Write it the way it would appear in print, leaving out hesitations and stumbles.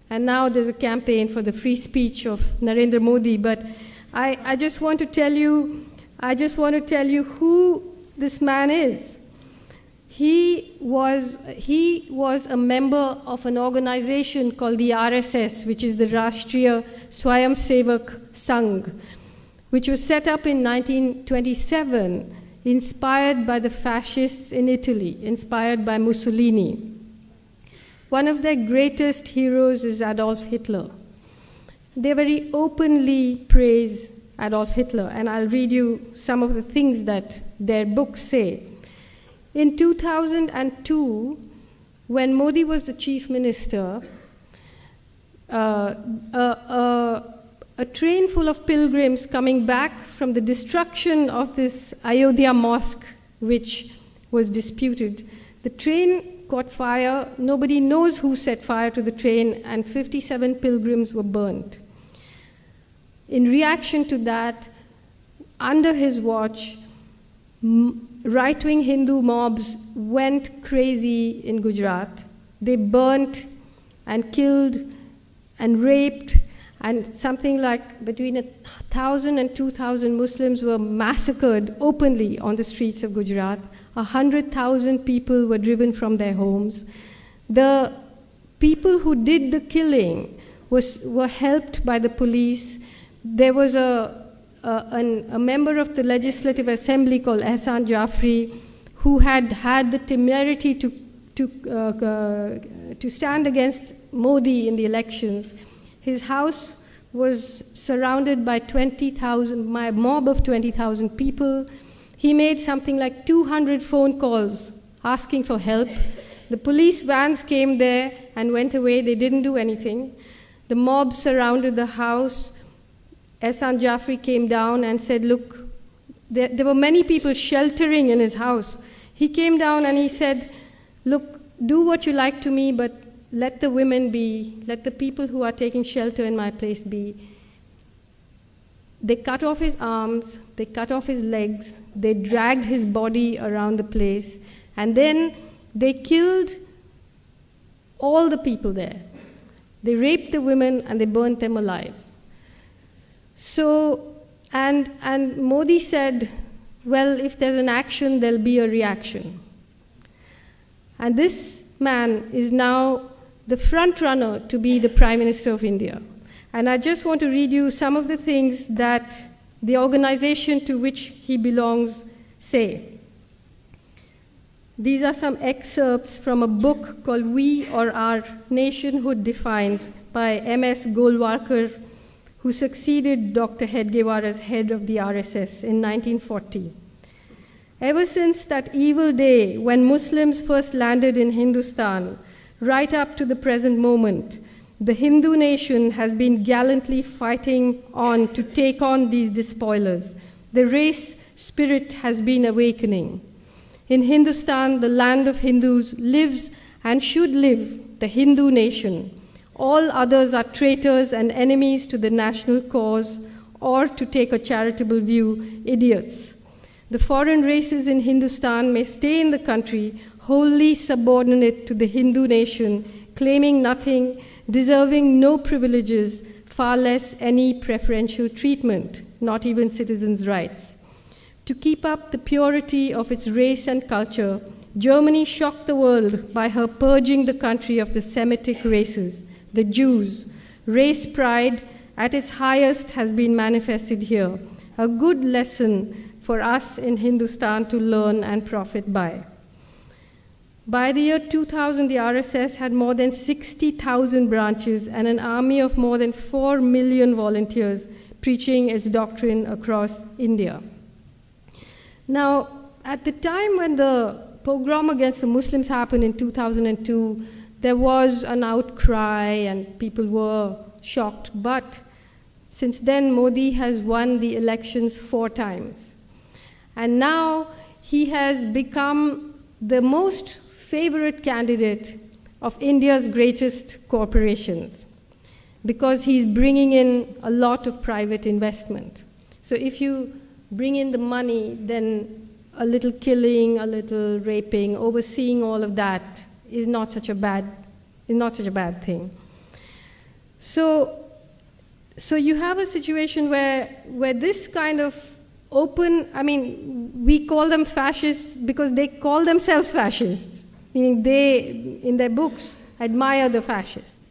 And now there's a campaign for the free speech of Narendra Modi. But I just want to tell you who this man is. He was a member of an organization called the RSS, which is the Rashtriya Swayamsevak Sangh, which was set up in 1927, inspired by the fascists in Italy, inspired by Mussolini. One of their greatest heroes is Adolf Hitler. They very openly praise Adolf Hitler, and I'll read you some of the things that their books say. In 2002, when Modi was the chief minister, a train full of pilgrims coming back from the destruction of this Ayodhya mosque, which was disputed, the train caught fire. Nobody knows who set fire to the train, and 57 pilgrims were burnt. In reaction to that, under his watch, right-wing Hindu mobs went crazy in Gujarat. They burnt and killed and raped, and something like between 1,000 and 2,000 Muslims were massacred openly on the streets of Gujarat. 100,000 people were driven from their homes. The people who did the killing were helped by the police. There was a member of the Legislative Assembly called Ehsan Jafri who had the temerity to stand against Modi in the elections. His house was surrounded by a mob of 20,000 people. He made something like 200 phone calls asking for help. The police vans came there and went away. They didn't do anything. The mob surrounded the house. Ehsan Jafri came down and said, look, there were many people sheltering in his house. He came down and he said, look, do what you like to me, but let the women be, let the people who are taking shelter in my place be. They cut off his arms, they cut off his legs, they dragged his body around the place, and then they killed all the people there. They raped the women and they burnt them alive. So, and Modi said, well, if there's an action, there'll be a reaction. And this man is now the front runner to be the Prime Minister of India. And I just want to read you some of the things that the organization to which he belongs say. These are some excerpts from a book called We or Our Nationhood Defined by M.S. Golwalkar, who succeeded Dr. Hedgewar as head of the RSS in 1940. Ever since that evil day when Muslims first landed in Hindustan, right up to the present moment, the Hindu nation has been gallantly fighting on to take on these despoilers. The race spirit has been awakening. In Hindustan, the land of Hindus, lives and should live the Hindu nation. All others are traitors and enemies to the national cause, or, to take a charitable view, idiots. The foreign races in Hindustan may stay in the country, wholly subordinate to the Hindu nation, claiming nothing, deserving no privileges, far less any preferential treatment, not even citizens' rights. To keep up the purity of its race and culture, Germany shocked the world by her purging the country of the Semitic races, the Jews. Race pride at its highest has been manifested here, a good lesson for us in Hindustan to learn and profit by. By the year 2000, the RSS had more than 60,000 branches and an army of more than 4 million volunteers preaching its doctrine across India. Now, at the time when the pogrom against the Muslims happened in 2002, there was an outcry and people were shocked. But since then, Modi has won the elections 4 times. And now he has become the most favorite candidate of India's greatest corporations because he's bringing in a lot of private investment. So if you bring in the money, then a little killing, a little raping, overseeing all of that is not such a bad thing. So you have a situation where this kind of open, I mean, we call them fascists because they call themselves fascists, meaning they, in their books, admire the fascists.